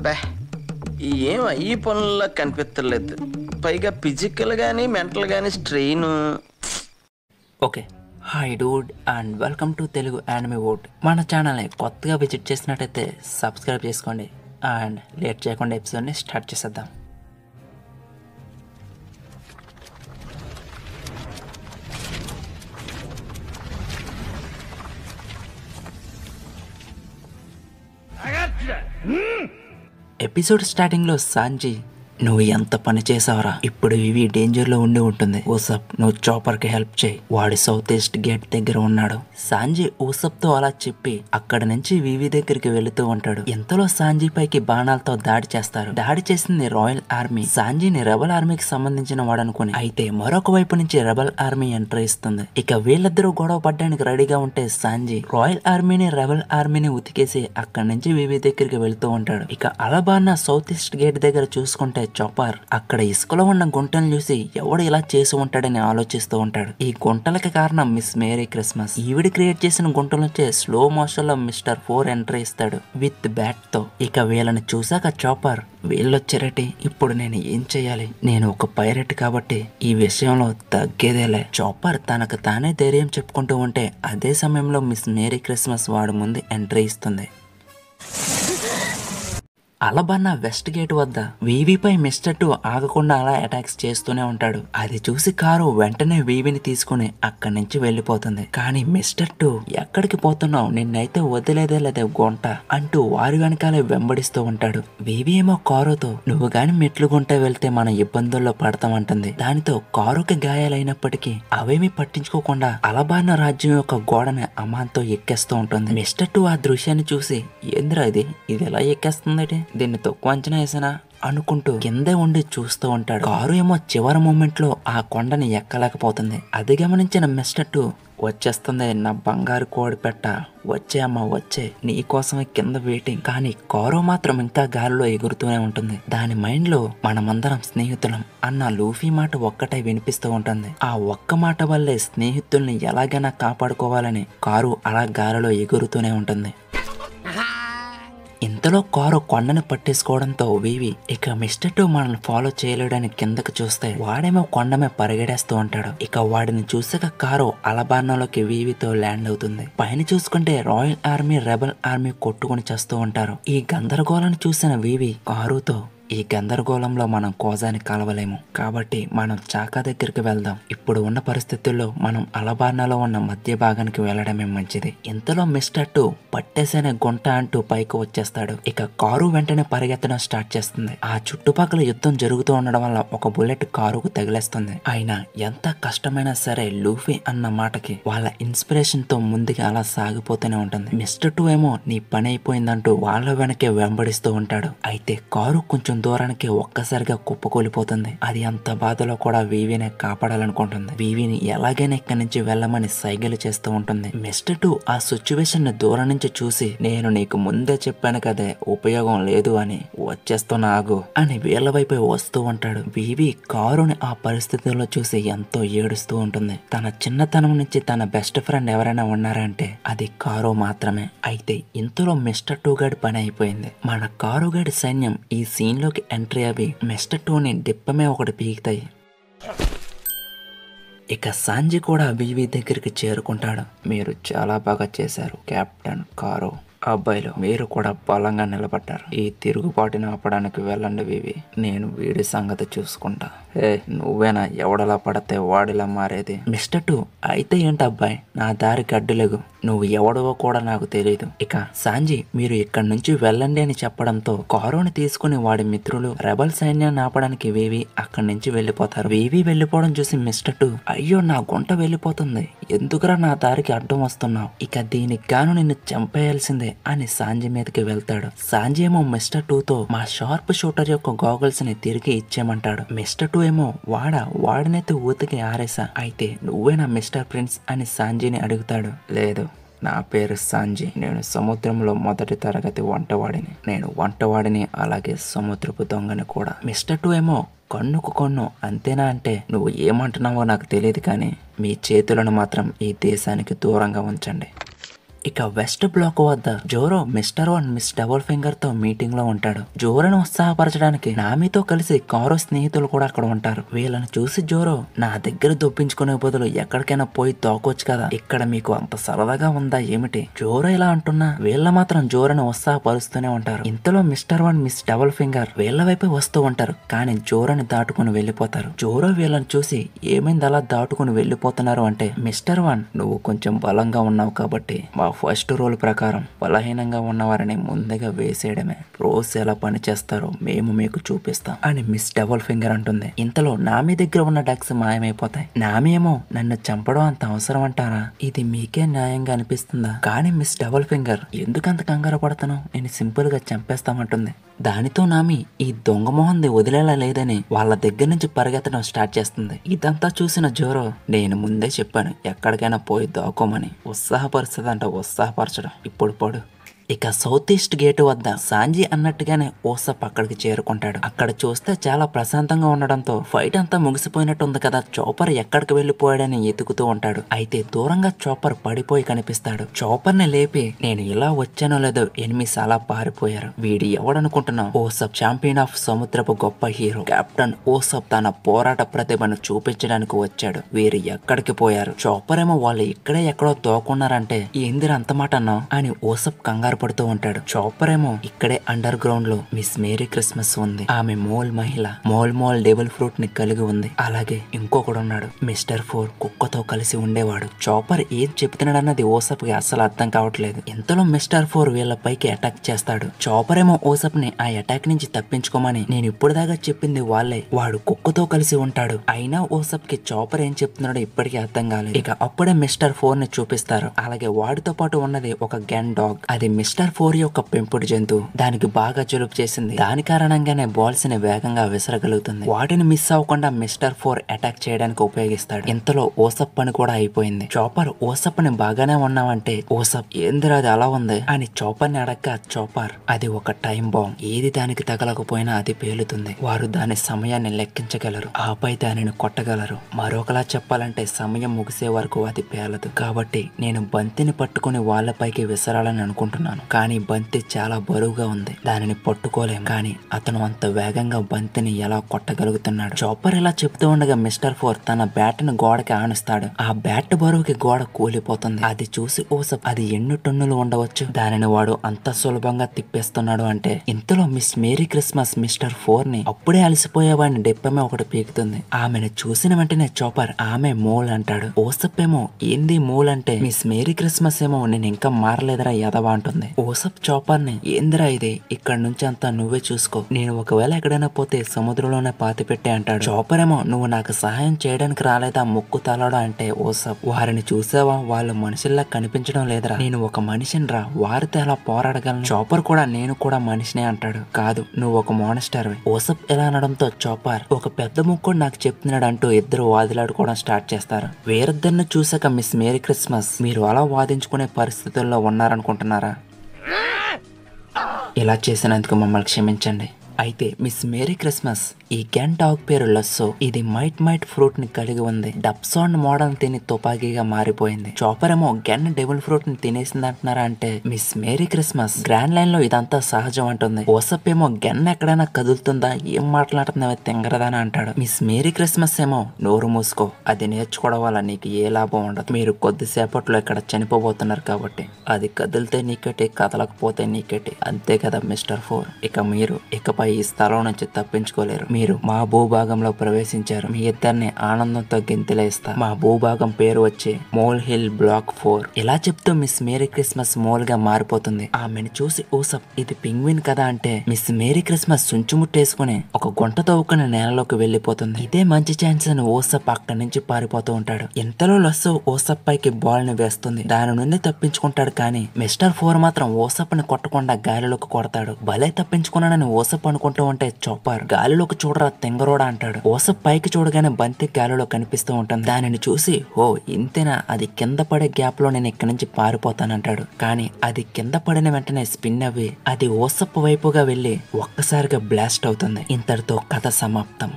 బే ఏం ఈ పనుల్లో కనిపించలేదు. పైగా ఫిజికల్ కానీ మెంటల్ కానీ strain. Okay, hi Dude and welcome to Telugu anime word. మన ఛానల్ని కొత్తగా విజిట్ చేసినట్టయితే సబ్స్క్రైబ్ చేసుకోండి అండ్ లేట్ చేయకుండా ఎపిసోడ్ని స్టార్ట్ చేసేద్దాం. ఎపిసోడ్ స్టార్టింగ్లో సాంజీ, నువ్వు ఎంత పని చేసావరా, ఇప్పుడు వివి డేంజర్లో ఉండి ఉంటుంది. ఊసప్, నువ్వు చాపర్కి హెల్ప్ చేయి, వాడి సౌత్ ఈస్ట్ గేట్ దగ్గర ఉన్నాడు. సాంజీ ఊసప్తో అలా చెప్పి అక్కడి నుంచి వివి దగ్గరికి వెళుతూ ఉంటాడు. ఇంతలో సాంజీ పైకి బాణాలతో దాడి చేస్తారు. దాడి చేసింది రాయల్ ఆర్మీ. సాంజీని రెబల్ ఆర్మీకి సంబంధించిన వాడు అనుకుని, అయితే మరొక వైపు నుంచి రెబల్ ఆర్మీ ఎంటర్ ఇస్తుంది. ఇక వీళ్ళిద్దరూ గొడవ పడ్డానికి రెడీగా ఉంటే సాంజీ రాయల్ ఆర్మీని రెబల్ ఆర్మీని ఉతికేసి అక్కడి నుంచి వివి దగ్గరికి వెళ్తూ ఉంటాడు. ఇక అలబానా సౌత్ ఈస్ట్ గేట్ దగ్గర చూసుకుంటే చాపర్ అక్కడ ఇసుకలో ఉన్న గుంటలను చూసి ఎవడు ఇలా చేసి ఉంటాడని ఆలోచిస్తూ ఉంటాడు. ఈ గుంటలకి కారణం మిస్ మేరీ క్రిస్మస్. ఈవిడ క్రియేట్ చేసిన గుంటల నుంచే స్లో మోషన్ లో మిస్టర్ 4 ఎంట్రీ ఇస్తాడు విత్ బ్యాట్ తో. ఇక వీళ్ళని చూసాక చాపర్, వీళ్ళొచ్చారటి, ఇప్పుడు నేను ఏం చెయ్యాలి, నేను ఒక పైరట్ కాబట్టి ఈ విషయంలో తగ్గేదేలే. చాపర్ తనకు తానే ధైర్యం చెప్పుకుంటూ ఉంటే అదే సమయంలో మిస్ మేరీ క్రిస్మస్ వాడి ముందు ఎంట్రీ ఇస్తుంది. అలబానా వెస్ట్ గేట్ వద్ద వీవీపై మిస్టర్ 2 ఆగకుండా అలా అటాక్స్ చేస్తూనే ఉంటాడు. అది చూసి కారు వెంటనే వీవీని తీసుకుని అక్కడి నుంచి వెళ్లిపోతుంది. కానీ మిస్టర్ 2, ఎక్కడికి పోతున్నావు, నిన్నైతే వదిలేదే లేదే గుంట అంటూ వారి వెనకాలే వెంబడిస్తూ ఉంటాడు. వీవీ ఏమో కారుతో, నువ్వు గాని మెట్లు గుంట వెళ్తే మన ఇబ్బందుల్లో పడతామంటుంది. దానితో కారుకి గాయాలైనప్పటికీ అవేమీ పట్టించుకోకుండా అలబానా రాజ్యం యొక్క గోడని అమాన్తో ఎక్కేస్తూ ఉంటుంది. మిస్టర్ 2 ఆ దృశ్యాన్ని చూసి, ఏంద్రా ఇది ఎలా ఎక్కేస్తుంది, దీన్ని తక్కువ అంచనా వేసానా అనుకుంటూ కిందే ఉండి చూస్తూ ఉంటాడు. కారు ఏమో చివరి మూమెంట్ లో ఆ కొండని ఎక్కలేకపోతుంది. అది గమనించిన మిస్టర్ 2, వచ్చేస్తుంది నా బంగారు కోడి పెట్ట, వచ్చే అమ్మ వచ్చే, నీ కోసమే కింద వెయిటింగ్. కానీ కారు మాత్రం ఇంకా గాలిలో ఎగురుతూనే ఉంటుంది. దాని మైండ్ లో మనమందరం స్నేహితులం అన్న లూఫీ మాట ఒక్కటే వినిపిస్తూ ఉంటుంది. ఆ ఒక్క మాట వల్లే స్నేహితుల్ని ఎలాగైనా కాపాడుకోవాలని కారు అలా గాలిలో ఎగురుతూనే ఉంటుంది. ఇంతలో కారు కొండను పట్టేసుకోవడంతో వీవి, ఇక మిస్టర్ 2 మనల్ని ఫాలో చేయలేడని కిందకు చూస్తే వాడేమో కొండమే పరిగెడేస్తూ ఉంటాడు. ఇక వాడిని చూసాక కారు అలబానాలోకి వీవితో ల్యాండ్ అవుతుంది. పైన చూసుకుంటే రాయల్ ఆర్మీ రెబల్ ఆర్మీ కొట్టుకుని చేస్తూ ఉంటారు. ఈ గందరగోళాన్ని చూసిన వీవి కారుతో, ఈ గందరగోళంలో మనం కోజాని కలవలేము కాబట్టి మనం చాకా దగ్గరికి వెళ్దాం. ఇప్పుడు ఉన్న పరిస్థితుల్లో మనం అలబానాలో ఉన్న మధ్య భాగానికి వెళ్లడమే మంచిది. ఇంతలో మిస్టర్ 2 పట్టేసనే గుంట అంటూ పైకి వచ్చేస్తాడు. ఇక కారు వెంటనే పరిగెత్తడం స్టార్ట్ చేస్తుంది. ఆ చుట్టుపక్కల యుద్ధం జరుగుతూ ఉండడం వల్ల ఒక బుల్లెట్ కారుకు తగిలేస్తుంది. అయినా ఎంత కష్టమైనా సరే లూఫీ అన్న మాటకి వాళ్ళ ఇన్స్పిరేషన్ తో ముందుగా అలా సాగిపోతూనే ఉంటుంది. మిస్టర్ 2 ఏమో నీ పని అయిపోయిందంటూ వాళ్ళ వెనకే వెంబడిస్తూ ఉంటాడు. అయితే కారు కొంచెం దూరానికి ఒక్కసారిగా కుప్పకూలిపోతుంది. అది అంత బాధలో కూడా వీవీని కాపాడాలనుకుంటుంది. వీవీని ఎలాగైనా ఇక్కడి నుంచి వెళ్ళమని సైగలు చేస్తూ ఉంటుంది. మిస్టర్ 2 ఆ సిచ్యువేషన్ ని దూరం నుంచి చూసి, నేను నీకు ముందే చెప్పాను కదే ఉపయోగం లేదు అని, వచ్చేస్తున్నా ఆగు అని వీళ్ళ వైపు వస్తూ ఉంటాడు. వీవీ కారుని ఆ పరిస్థితుల్లో చూసి ఎంతో ఏడుస్తూ ఉంటుంది. తన చిన్నతనం నుంచి తన బెస్ట్ ఫ్రెండ్ ఎవరైనా ఉన్నారంటే అది కారు మాత్రమే. అయితే ఇంతలో మిస్టర్ 2 గడి పని అయిపోయింది. మన కారు గడి సైన్యం ఈ సీన్ లో ఎంట్రీ అవి మిస్టర్ 2ని డిప్పమే ఒకటి పీకుతాయి. ఇక సాంజీ కూడా వీవీ దగ్గరికి చేరుకుంటాడు. మీరు చాలా బాగా చేశారు కెప్టెన్ కారు, అబ్బాయిలు మీరు కూడా బలంగా నిలబడ్డారు. ఈ తిరుగుబాటుని ఆపడానికి వెళ్ళండి వీవి, నేను వీడి సంగతి చూసుకుంటా. నువ్వేనా ఎవడలా పడితే వాడిలా మారేది. మిస్టర్ 2, అయితే ఏంటి అబ్బాయి, నా దారికి అడ్డులేగు, నువ్వు ఎవడవో కూడా నాకు తెలియదు. ఇక సాంజీ, మీరు ఇక్కడి నుంచి వెళ్ళండి అని చెప్పడంతో కారుని తీసుకుని వాడి మిత్రులు రెబల్ సైన్యాన్ని ఆపడానికి వీవి అక్కడి నుంచి వెళ్ళిపోతారు. వీవి వెళ్ళిపోవడం చూసి మిస్టర్ 2, అయ్యో నా గుంట వెళ్ళిపోతుంది, ఎందుకురా నా దారికి అడ్డం వస్తున్నావు, ఇక దీనికి గాను నిన్ను చంపేయాల్సిందే అని సాంజీ మీదకి వెళ్తాడు. సాంజీ ఏమో మిస్టర్ 2తో మా షార్ప్ షూటర్ యొక్క గాగుల్స్ ని తిరిగి ఇచ్చేయమంటాడు. మిస్టర్ 2 ఏమో వాడినైతే ఊతికి ఆరేసా, అయితే నువ్వేనా మిస్టర్ ప్రిన్స్ అని సాంజీని అడుగుతాడు. లేదు, నా పేరు సాంజీ, నేను సముద్రంలో మొదటి తరగతి వంటవాడిని, నేను వంటవాడిని అలాగే సముద్రపు దొంగని కూడా. మిస్టర్ 2 ఏమో కన్నుకు కన్ను అంతేనా అంటే, నువ్వు ఏమంటున్నావో నాకు తెలియదు కానీ మీ చేతులను మాత్రం ఈ దేశానికి దూరంగా ఉంచండి. ఇక వెస్ట్ బ్లాక్ వద్ద Zoro mister one miss double finger తో మీటింగ్ లో ఉంటాడు. జోరోను ఉత్సాహపరచడానికి నామితో కలిసి కారో స్నేహితులు కూడా అక్కడ ఉంటారు. వీళ్ళని చూసి జోరో, నా దగ్గర దొప్పించుకునే బదులు ఎక్కడికైనా పోయి తోకొచ్చు కదా, ఇక్కడ మీకు అంత సరదాగా ఉందా ఏమిటి? జోరో ఇలా అంటున్నా వీళ్ళ మాత్రం జోరోను ఉత్సాహపరుస్తూనే ఉంటారు. ఇంతలో mister one miss double finger వీళ్ళ వైపే వస్తూ ఉంటారు. కానీ జోరోని దాటుకుని వెళ్లిపోతారు. జోరో వీళ్ళని చూసి, ఏమైంది అలా దాటుకుని వెళ్లిపోతున్నారు అంటే, మిస్టర్ వన్ నువ్వు కొంచెం బలంగా ఉన్నావు కాబట్టి మా ఫస్ట్ రూల్ ప్రకారం బలహీనంగా ఉన్నవారిని ముందుగా వేసేయడమే. రోజ్ ఎలా పని చేస్తారో మేము మీకు చూపిస్తాం అని మిస్ డబుల్ ఫింగర్ అంటుంది. ఇంతలో నామి దగ్గర ఉన్న డక్స్ మాయమైపోతాయి. నామి ఏమో, నన్ను చంపడం అంత అవసరం అంటారా? ఇది మీకే న్యాయంగా అనిపిస్తుందా? కానీ మిస్ డబుల్ ఫింగర్, ఎందుకంత కంగారు పడతాను, నేను సింపుల్ గా చంపేస్తామంటుంది. దానితో నామి ఈ దొంగ మొహంది వదిలేలా లేదని వాళ్ళ దగ్గర నుంచి పరిగెత్తడం స్టార్ట్ చేస్తుంది. ఇదంతా చూసిన జోరో, నేను ముందే చెప్పాను ఎక్కడికైనా పోయి దాకోమని. ఉత్సాహపరుస్తుందంట ఉత్సాహపరచడం. ఇప్పుడు పడు. ఇక సౌత్ ఈస్ట్ గేట్ వద్ద సాంజీ అన్నట్టుగానే ఓసప్ అక్కడికి చేరుకుంటాడు. అక్కడ చూస్తే చాలా ప్రశాంతంగా ఉండడంతో ఫైట్ అంతా ముగిసిపోయినట్టుంది కదా, చాపర్ ఎక్కడికి వెళ్లిపోయాడని ఎతుకుతూ ఉంటాడు. అయితే దూరంగా చాపర్ పడిపోయి కనిపిస్తాడు. చాపర్ ని లేపి, నేను ఇలా వచ్చానో లేదో ఎనిమిస్ అలా పారిపోయారు. వీడి ఎవడనుకుంటున్నావు? ఓసప్ ఛాంపియన్ ఆఫ్ సముద్రపు గొప్ప హీరో కెప్టెన్ ఓసప్ తన పోరాట ప్రతిభను చూపించడానికి వచ్చాడు. వీరు ఎక్కడికి పోయారు? చాపర్ ఏమో వాళ్ళు ఇక్కడే ఎక్కడో తోకున్నారంటే ఏందిరా అంత మాట అన్నావు అని ఓసప్ కంగారు పడుతూ ఉంటాడు. చాపర్ ఏమో ఇక్కడే అండర్ గ్రౌండ్ లో మిస్ మేరీ క్రిస్మస్ ఉంది. ఆమె మోల్ మహిళ. మోల్ డెవిల్ ఫ్రూట్ ని కలిగి ఉంది. అలాగే ఇంకొకడు ఉన్నాడు, మిస్టర్ ఫోర్, కుక్కతో కలిసి ఉండేవాడు. చాపర్ ఏం చెప్తున్నాడన్నది ఓసప్ కి అస్సలు అర్థం కావట్లేదు. ఇంతలో మిస్టర్ ఫోర్ వీళ్ళ పైకి అటాక్ చేస్తాడు. చాపర్ ఏమో ఓసప్ ని ఆ అటాక్ నుంచి తప్పించుకోమని, నేను ఇప్పుడు దాకా చెప్పింది వాళ్ళే, వాడు కుక్కతో కలిసి ఉంటాడు. అయినా ఓసప్ కి చాపర్ ఏం చెప్తున్నాడో ఇప్పటికీ అర్థం కాలేదు. ఇక అప్పుడే మిస్టర్ ఫోర్ ని చూపిస్తారు. అలాగే వాడితో పాటు ఉన్నది ఒక గన్ డాగ్. అది మిస్టర్ ఫోర్ యొక్క పెంపుడు జంతువు. దానికి బాగా జలుబు చేసింది. దాని కారణంగానే బాల్స్ ని వేగంగా విసరగలుగుతుంది. వాటిని మిస్ అవ్వకుండా మిస్టర్ ఫోర్ అటాక్ చేయడానికి ఉపయోగిస్తాడు. ఇంతలో ఓసప్ పని కూడా అయిపోయింది. చాపర్ ఓసప్ ని బాగానే ఉన్నావంటే, ఓసప్ ఏందిరా అది అలా ఉంది అని చాపర్ ని అడగ్గా, చాపర్ అది ఒక టైం బాంబ్, ఏది దానికి తగలకపోయినా అది పేలుతుంది. వారు దాని సమయాన్ని లెక్కించగలరు, ఆపై దానిని కొట్టగలరు. మరొకలా చెప్పాలంటే సమయం ముగిసే వరకు అది పేలదు. కాబట్టి నేను బంతిని పట్టుకుని వాళ్ళపైకి విసరాలని అనుకుంటున్నాను. కానీ బంతి చాలా బరువుగా ఉంది, దానిని పట్టుకోలేం. కానీ అతను అంత వేగంగా బంతిని ఎలా కొట్టగలుగుతున్నాడు? చాపర్ ఇలా చెప్తూ ఉండగా మిస్టర్ ఫోర్ తన బ్యాట్ ని గోడకి ఆనిస్తాడు. ఆ బ్యాట్ బరువుకి గోడ కూలిపోతుంది. అది చూసి ఓసప్, అది ఎన్ని టన్నులు ఉండవచ్చు, దానిని వాడు అంత సులభంగా తిప్పేస్తున్నాడు అంటే. ఇంతలో miss merry Christmas mister four ని అప్పుడే అలసిపోయేవాడిని డెప్పమే ఒకటి పీకుతుంది. ఆమెను చూసిన వెంటనే చాపర్, ఆమె మోల్ అంటాడు. ఓసప్ ఏమో, ఏంది మోల్ అంటే? మిస్ మేరీ క్రిస్మస్ ఏమో, నేను ఇంకా మారలేదురా యదవా అంటుంది. ఓసప్ చాపర్ ని, ఏందిరా ఇది, ఇక్కడ నుంచి అంతా నువ్వే చూసుకో, నేను ఒకవేళ ఎక్కడైనా పోతే సముద్రంలోనే పాతి పెట్టే అంటాడు. చాపర్ ఏమో, నువ్వు నాకు సహాయం చేయడానికి రాలేదా ముక్కు తలడా అంటే, ఓసప్ వారిని చూసావా, వాళ్ళు మనుషుల్లా కనిపించడం లేదురా, నేను ఒక మనిషిని రా, వారితో ఎలా పోరాడగలను? చాపర్ కూడా, నేను కూడా మనిషినే అంటాడు. కాదు, నువ్వు ఒక మోనస్టర్. ఓసప్ ఎలా అనడంతో చాపర్, ఒక పెద్ద ముక్కుడు నాకు చెప్తున్నాడు అంటూ ఇద్దరు వాదిలాడుకోవడం స్టార్ట్ చేస్తారు. వీరిద్దరిని చూసాక మిస్ మేరీ క్రిస్మస్, మీరు అలా వాదించుకునే పరిస్థితుల్లో ఉన్నారనుకుంటున్నారా? ఇలా చేసినందుకు మమ్మల్ని క్షమించండి. అయితే మిస్ మేరీ క్రిస్మస్ ఈ గన్ డాగ్ పేరు లస్సో. ఇది మైట్ ఫ్రూట్ ని కలిగి ఉంది. డప్సాండ్ మోడల్ తిని తుపాకీగా మారిపోయింది. చాపర్ ఏమో గన్ డెవిల్ ఫ్రూట్ ని తినేసింది అంటున్నారా అంటే, miss merry Christmas grand line లో ఇదంతా సహజం అంటుంది. ఓసప్ ఏమో, గన్ ఎక్కడైనా కదులుతుందా, ఏం మాట్లాడుతుందా తెంగరదని అంటాడు. మిస్ మేరీ క్రిస్మస్ ఏమో, నోరు మూసుకో, అది నేర్చుకోవడం వల్ల నీకు ఏ లాభం ఉండదు, మీరు కొద్దిసేపట్లో ఇక్కడ చనిపోబోతున్నారు కాబట్టి, అది కదిలితే నీకేటి, కదలకపోతే నీకేటి, అంతే కదా మిస్టర్ ఫోర్. ఇక మీరు ఇకపై ఈ స్థలం నుంచి తప్పించుకోలేరు. మీరు మా భూభాగంలో ప్రవేశించారు. మీ ఇద్దరిని ఆనందంతో గెంతులేస్తా. మా భూభాగం పేరు వచ్చి మోల్ హిల్ బ్లాక్ 4. ఇలా చెప్తూ మిస్ మేరీ క్రిస్మస్ మోల్ గా మారిపోతుంది. ఆమెను చూసి ఓసప్, ఇది పింగ్విన్ కదా అంటే, మిస్ మేరీ క్రిస్మస్ సుంచుముట్టేసుకుని ఒక గుంట తవ్వుకుని నేలలోకి వెళ్లిపోతుంది. ఇదే మంచి ఛాన్స్ అని ఓసప్ అక్కడి నుంచి పారిపోతూ ఉంటాడు. ఇంతలో లస్సు ఓసప్ పైకి బాల్ ని వేస్తుంది. దాని నుండి తప్పించుకుంటాడు. కానీ మిస్టర్ ఫోర్ మాత్రం ఓసప్ ని కొట్టకుండా గాలిలోకి కొడతాడు. భలే తప్పించుకున్నాడని ఓసప్ అనుకుంటూ ఉంటే చాపర్, గాలిలోకి చూడరా తెంగరోడా అంటాడు. ఓసప్ పైకి చూడగానే బంతి గాలిలో కనిపిస్తూ ఉంటుంది. దానిని చూసి, ఓ ఇంతేనా, అది కింద పడే గ్యాప్ లో నేను ఇక్కడి నుంచి పారిపోతానంటాడు. కానీ అది కింద పడిన వెంటనే స్పిన్ అవ్వి అది ఓసప్ వైపుగా వెళ్లి ఒక్కసారిగా బ్లాస్ట్ అవుతుంది. ఇంతటితో కథ సమాప్తం.